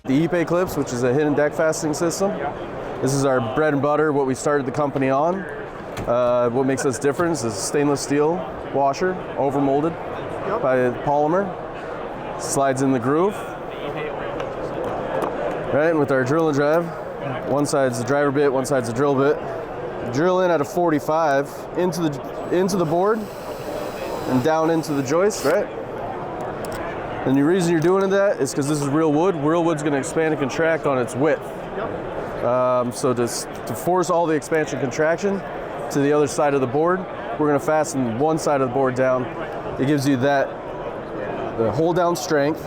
the Ipe clips, which is a hidden deck fastening system. This is our bread and butter, what we started the company on. What makes us different is a stainless steel washer, overmolded by polymer. Slides in the groove. Right, and with our drill and drive, one side's the driver bit, one side's the drill bit. Drill in at a 45 into the board and down into the joist, right? And the reason you're doing that is because this is real wood. Real wood's going to expand and contract on its width. So to force all the expansion contraction to the other side of the board, we're going to fasten one side of the board down. It gives you the hold down strength,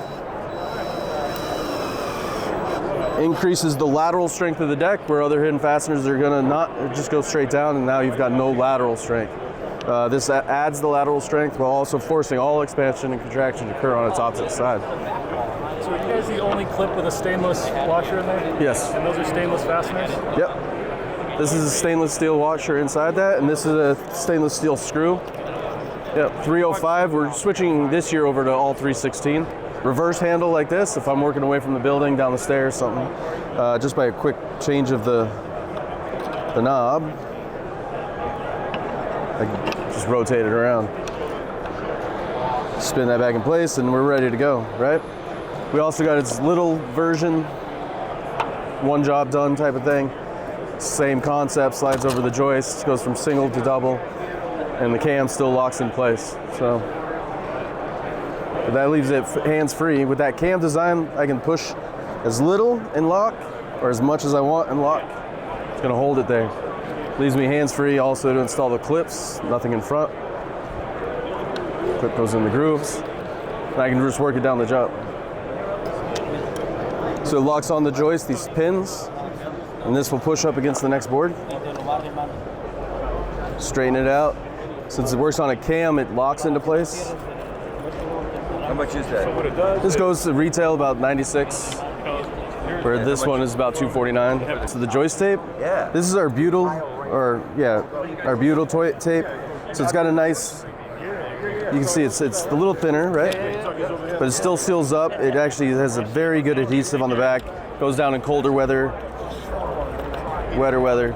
increases the lateral strength of the deck, where other hidden fasteners are going to not just go straight down, and now you've got no lateral strength. This adds the lateral strength while also forcing all expansion and contraction to occur on its opposite side. So are you guys the only clip with a stainless washer in there? Yes. And those are stainless fasteners? Yep. This is a stainless steel washer inside that, and this is a stainless steel screw. Yep, 305. We're switching this year over to all 316. Reverse handle like this, if I'm working away from the building, down the stairs, something. Just by a quick change of the knob, I can just rotate it around. Spin that back in place, and we're ready to go, right? We also got its little version, one job done type of thing. Same concept, slides over the joist, goes from single to double, and the cam still locks in place. So but that leaves it hands-free. With that cam design, I can push as little and lock, or as much as I want and lock. It's gonna hold it there. Leaves me hands-free also to install the clips, nothing in front. Clip goes in the grooves, and I can just work it down the job. So it locks on the joist, these pins, and this will push up against the next board. Straighten it out. Since it works on a cam, it locks into place. How much is that? This goes to retail about 96, where this one is about 249. So the joist tape, this is our butyl, our butyl tape. So it's got a nice, you can see it's a little thinner, right? But it still seals up. It actually has a very good adhesive on the back. Goes down in colder weather, wetter weather.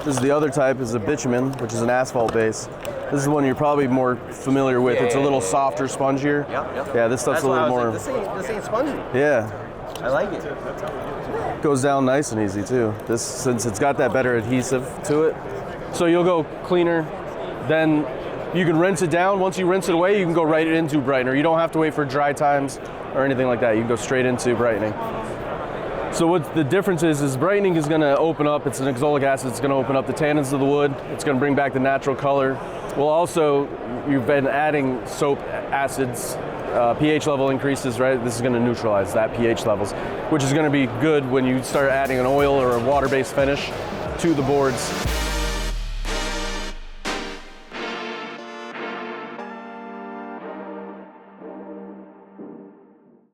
This is the other type, is a bitumen, which is an asphalt base. This is the one you're probably more familiar with. It's a little softer, spongier. Yeah, this stuff's a little more. This ain't spongy. Yeah. I like it. Goes down nice and easy too. This, since it's got that better adhesive to it. So you'll go cleaner, then you can rinse it down. Once you rinse it away, you can go right into brightener. You don't have to wait for dry times or anything like that. You can go straight into brightening. So what the difference is brightening is going to open up, it's an oxalic acid, it's going to open up the tannins of the wood, it's going to bring back the natural color. Well, also, you've been adding soap acids, pH level increases, right? This is going to neutralize that pH levels, which is going to be good when you start adding an oil or a water-based finish to the boards.